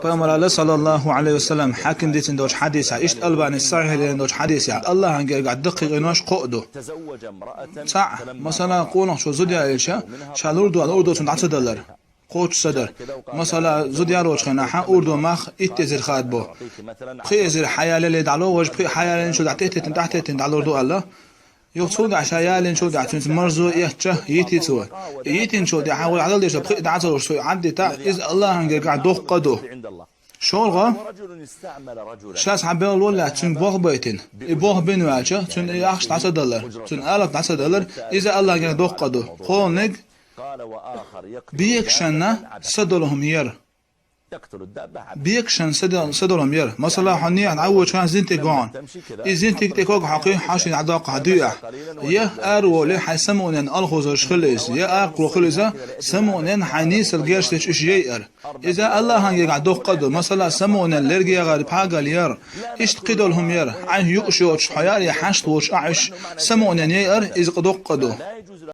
پیامبر الله صلی الله علیه و سلم حاکم دیتن دوش حدیث اشت البانی صحیح لین دوش حدیث الله هنگر قد دقیق ناش قعدو صح مثلا قولن شو زودی عایشه شالور دو اردو تون $10 قوت صدر مثلا زودی روش خنا ح اردو مخ اتزر خاد بو خيزر حيال اللي دعلو وج حيال شو دعتت تحت دعلو دو الله يوصل عشايا شو دعتن مرزو يهجه يتي تو يتين شو دعوا على ليش بخي دعتو شو عدي تاع إذ الله هنجر قاعد دوق قدو شولغا شاس حبيل ولا تون بوغ بيتين يبوغ بينو عاجه تون ياخش $10 تون $1000 إذا الله قاعد دوق قدو خونك بيكشنا صدلهم ير بيكشن صدرهم ير مثلا حني عود كان زنتي قان زنتي تكوك حقي حاشي عداق هديه يا ارو لي حسمون الخوز خليس يا اقلو خليزه سمون حنيس الجيش تشيئر اذا الله هنجي قعدو قدو مثلا سمون الرجي غير حاجه الير ايش تقدلهم ير عن يقشوش حياري حشت وش عش سمون ير اذا قدو قدو